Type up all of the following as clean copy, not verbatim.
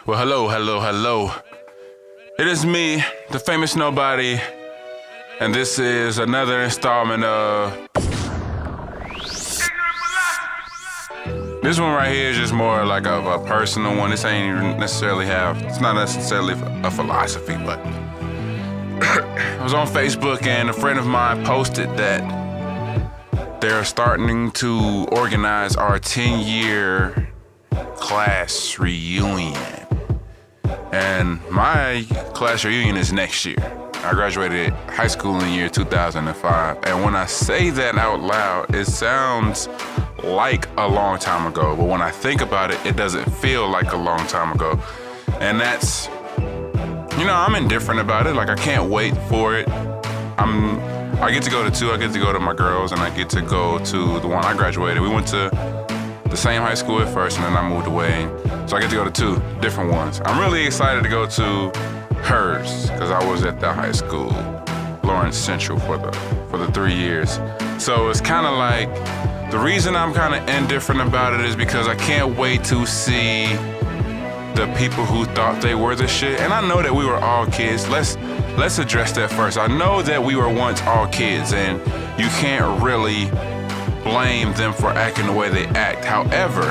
Well, hello. It is me, the famous nobody, and this is another installment of... This one right here is just more like a personal one. This ain't even necessarily it's not necessarily a philosophy, but... I was on Facebook and a friend of mine posted that they're starting to organize our 10-year class reunion. And my class reunion is next year. I graduated high school in the year 2005. And when I say that out loud, it sounds like a long time ago. But when I think about it, it doesn't feel like a long time ago. And that's, I'm indifferent about it. Like, I can't wait for it. I get to go to two. I get to go to my girls, and I get to go to the one I graduated. We went to the same high school at first, and then I moved away. So I get to go to two different ones. I'm really excited to go to hers, because I was at that high school, Lawrence Central, for the 3 years. So it's kind of like, the reason I'm kind of indifferent about it is because I can't wait to see the people who thought they were the shit. And I know that we were all kids. Let's address that first. I know that we were once all kids, and you can't really blame them for acting the way they act. However,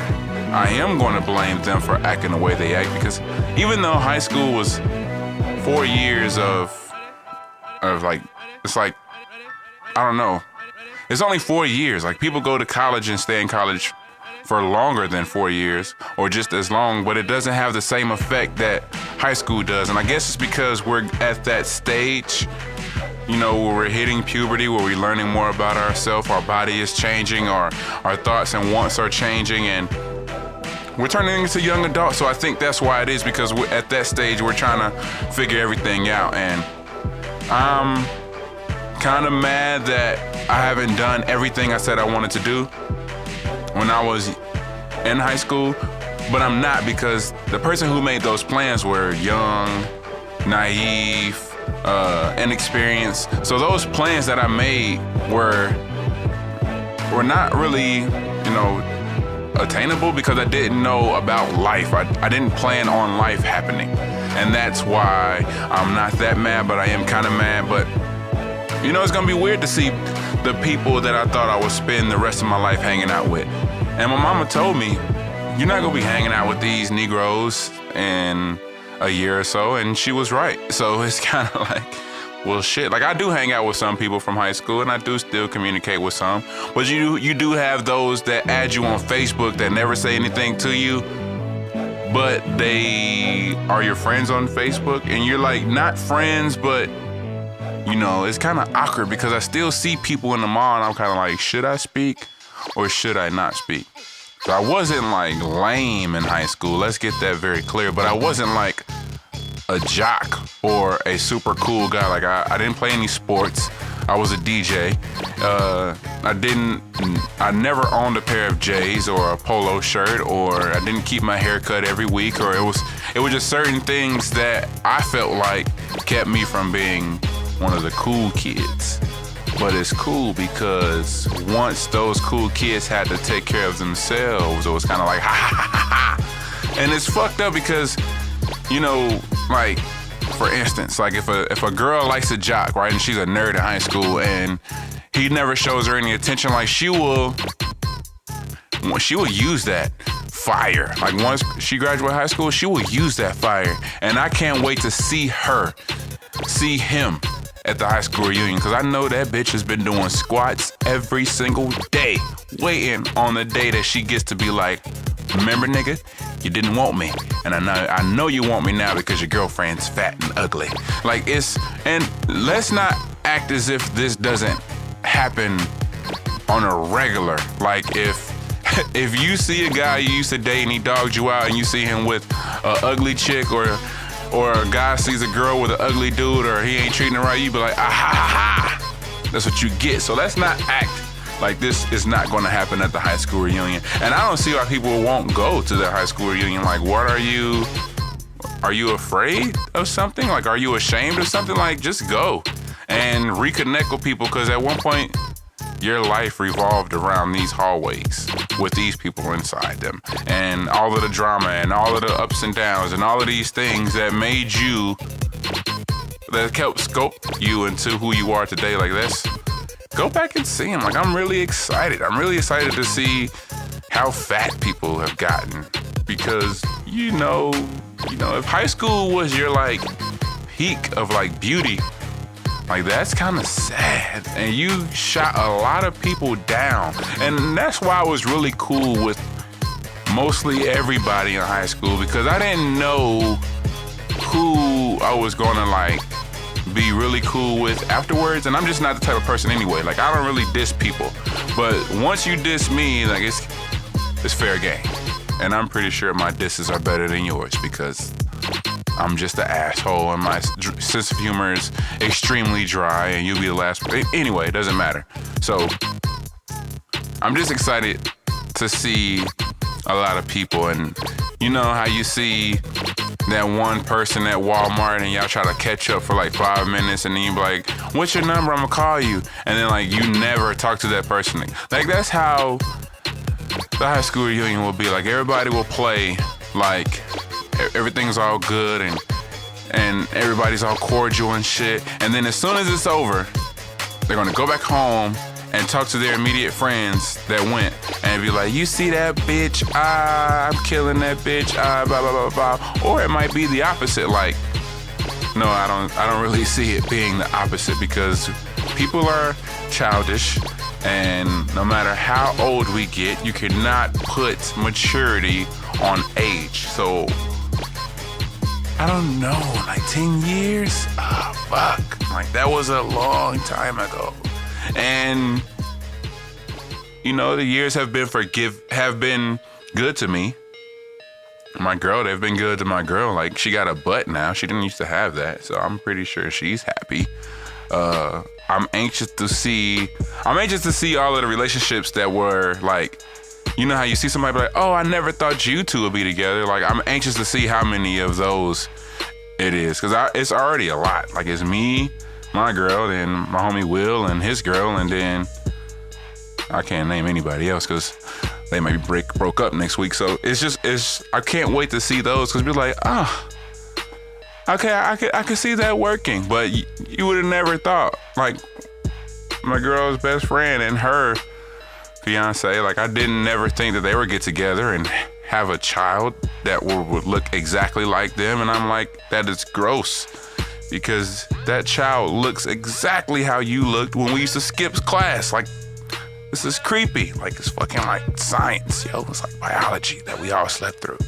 I am going to blame them for acting the way they act, because even though high school was 4 years of like, it's like, I don't know. It's only 4 years. Like, people go to college and stay in college for longer than 4 years, or just as long, but it doesn't have the same effect that high school does. And I guess it's because we're at that stage, where we're hitting puberty, where we're learning more about ourselves, our body is changing, our thoughts and wants are changing, and we're turning into young adults. So I think that's why it is, because we're at that stage, we're trying to figure everything out. And I'm kind of mad that I haven't done everything I said I wanted to do when I was in high school, but I'm not, because the person who made those plans were young, naive, inexperienced. So those plans that I made were not really, attainable, because I didn't know about life. I didn't plan on life happening. And that's why I'm not that mad, but I am kind of mad. But, it's going to be weird to see the people that I thought I would spend the rest of my life hanging out with. And my mama told me, you're not going to be hanging out with these Negroes in a year or so. And she was right. So it's kind of like, well, shit. Like, I do hang out with some people from high school, and I do still communicate with some. But you do have those that add you on Facebook that never say anything to you, but they are your friends on Facebook. And you're like, not friends, but, it's kind of awkward, because I still see people in the mall, and I'm kind of like, should I speak or should I not speak? So I wasn't like lame in high school. Let's get that very clear. But I wasn't like a jock or a super cool guy. Like, I didn't play any sports. I was a DJ. I never owned a pair of J's or a polo shirt, or I didn't keep my hair cut every week, or it was just certain things that I felt like kept me from being one of the cool kids. But it's cool, because once those cool kids had to take care of themselves, it was kind of like, ha ha ha ha ha. And it's fucked up, because, like, for instance, like if a girl likes a jock, right, and she's a nerd in high school, and he never shows her any attention, like, she will use that fire. Like, once she graduates high school, she will use that fire. And I can't wait to see him at the high school reunion, because I know that bitch has been doing squats every single day, waiting on the day that she gets to be like, remember, nigga, you didn't want me, and I know you want me now, because your girlfriend's fat and ugly. Like, and let's not act as if this doesn't happen on a regular. Like, if you see a guy you used to date and he dogged you out, and you see him with a ugly chick, or a guy sees a girl with an ugly dude, or he ain't treating her right, you be like, ah ha ha ha. That's what you get. So let's not act like this is not going to happen at the high school reunion. And I don't see why people won't go to the high school reunion. Like, what are you afraid of something? Like, are you ashamed of something? Like, just go and reconnect with people, because at one point your life revolved around these hallways. with these people inside them, and all of the drama and all of the ups and downs and all of these things that made you, that helped scope you into who you are today. Like this, go back and see them. Like, I'm really excited. I'm really excited to see how fat people have gotten, because you know, if high school was your like peak of like beauty, like that's kind of sad, and you shot a lot of people down. And that's why I was really cool with mostly everybody in high school, because I didn't know who I was gonna like be really cool with afterwards. And I'm just not the type of person anyway. Like, I don't really diss people, but once you diss me, like it's fair game. And I'm pretty sure my disses are better than yours, because I'm just an asshole and my sense of humor is extremely dry, and you'll be the last. Anyway, it doesn't matter. So I'm just excited to see a lot of people. And you know how you see that one person at Walmart and y'all try to catch up for like 5 minutes, and then you be like, what's your number? I'm gonna call you. And then like you never talk to that person. Like, that's how the high school reunion will be. Like, everybody will play like everything's all good and everybody's all cordial and shit. And then as soon as it's over, they're gonna go back home and talk to their immediate friends that went and be like, you see that bitch? I'm killing that bitch. Blah, blah, blah, blah. Or it might be the opposite. Like, no, I don't really see it being the opposite, because people are childish, and no matter how old we get, you cannot put maturity on age. So I don't know, like 10 years? Fuck. Like, that was a long time ago. And, you know, the years have been good to me. My girl, they've been good to my girl. Like, she got a butt now. She didn't used to have that. So I'm pretty sure she's happy. I'm anxious to see all of the relationships that were like, you know how you see somebody like, oh, I never thought you two would be together. Like, I'm anxious to see how many of those it is, because it's already a lot. Like, it's me, my girl, then my homie Will and his girl, and then I can't name anybody else because they might be broke up next week. So I can't wait to see those, because we're like, oh, okay, I could see that working. But you would have never thought, like, my girl's best friend and her fiance, like, I didn't never think that they would get together and have a child that would look exactly like them. And I'm like, that is gross, because that child looks exactly how you looked when we used to skip class. Like, this is creepy. Like, it's fucking like science, yo. It's like biology that we all slept through.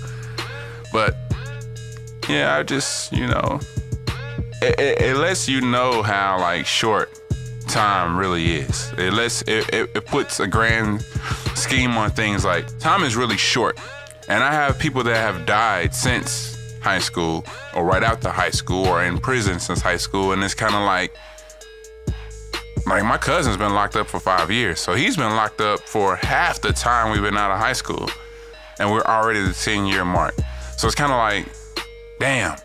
But yeah, I just, you know, it lets you know how like short time really is. It puts a grand scheme on things. Like, time is really short. And I have people that have died since high school, or right after high school, or in prison since high school. And it's kind of like my cousin's been locked up for 5 years. So he's been locked up for half the time we've been out of high school. And we're already the 10-year mark. So it's kind of like, damn.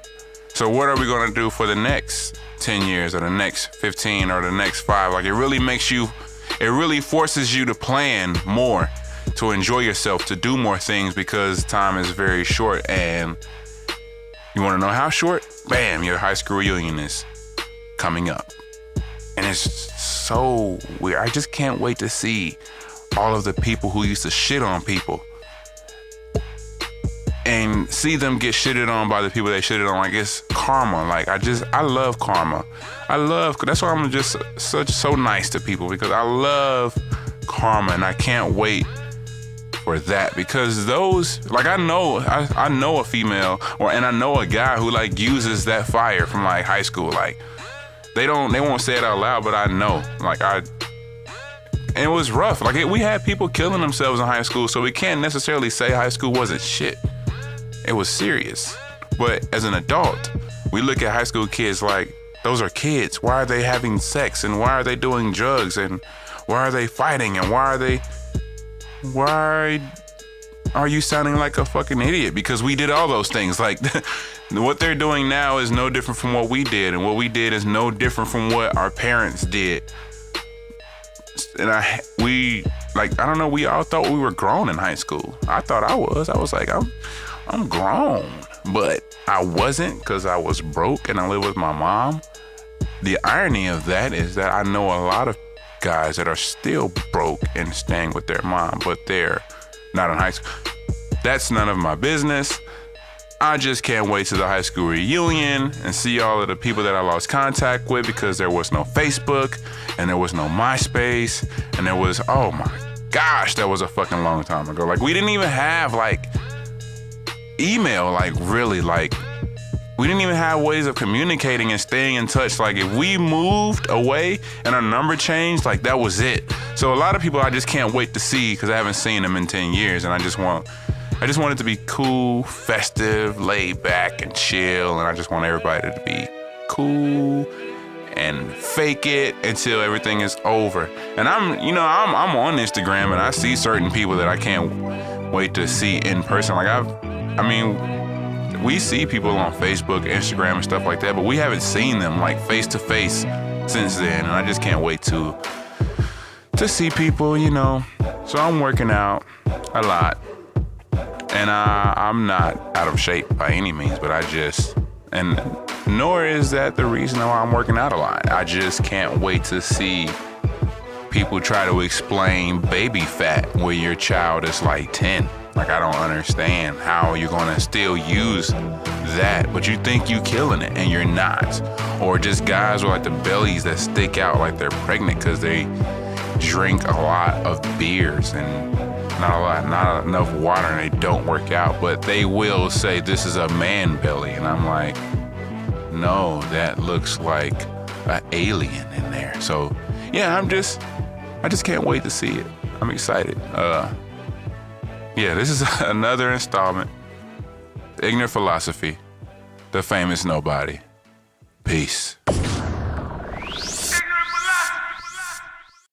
So what are we going to do for the next 10 years, or the next 15, or the next 5? Like, it really forces you to plan more, to enjoy yourself, to do more things, because time is very short. And you want to know how short? Bam, your high school reunion is coming up. And it's so weird. I just can't wait to see all of the people who used to shit on people and see them get shitted on by the people they shitted on. Like, it's karma. Like, I love karma. That's why I'm just so nice to people, because I love karma, and I can't wait for that. Because those, like, I know a female, and I know a guy who like uses that fire from like high school. Like, they won't say it out loud, but I know. And it was rough. Like, we had people killing themselves in high school, so we can't necessarily say high school wasn't shit. It was serious. But as an adult, we look at high school kids like, those are kids. Why are they having sex? And why are they doing drugs? And why are they fighting? And why are you sounding like a fucking idiot? Because we did all those things. Like, what they're doing now is no different from what we did. And what we did is no different from what our parents did. I don't know, we all thought we were grown in high school. I thought I was. I was like, I'm grown. But I wasn't, because I was broke and I lived with my mom. The irony of that is that I know a lot of guys that are still broke and staying with their mom, but they're not in high school. That's none of my business. I just can't wait to the high school reunion and see all of the people that I lost contact with because there was no Facebook and there was no MySpace and there was, oh my gosh, that was a fucking long time ago. Like, we didn't even have like email, like really, like we didn't even have ways of communicating and staying in touch. Like, if we moved away and our number changed, like that was it. So a lot of people I just can't wait to see because I haven't seen them in 10 years and I just want it to be cool, festive, laid back and chill, and I just want everybody to be cool and fake it until everything is over. And I'm on Instagram and I see certain people that I can't wait to see in person. Like we see people on Facebook, Instagram and stuff like that, but we haven't seen them like face to face since then, and I just can't wait to see people, So I'm working out a lot. And I'm not out of shape by any means, but nor is that the reason why I'm working out a lot. I just can't wait to see people try to explain baby fat when your child is like 10. Like, I don't understand how you're gonna still use that, but you think you killing it and you're not. Or just guys with like the bellies that stick out like they're pregnant because they drink a lot of beers and not enough water, and they don't work out, but they will say this is a man belly, and I'm like, no, that looks like an alien in there. So yeah, I just can't wait to see it. I'm excited. This is another installment. Ignorant Philosophy, the famous nobody. Peace.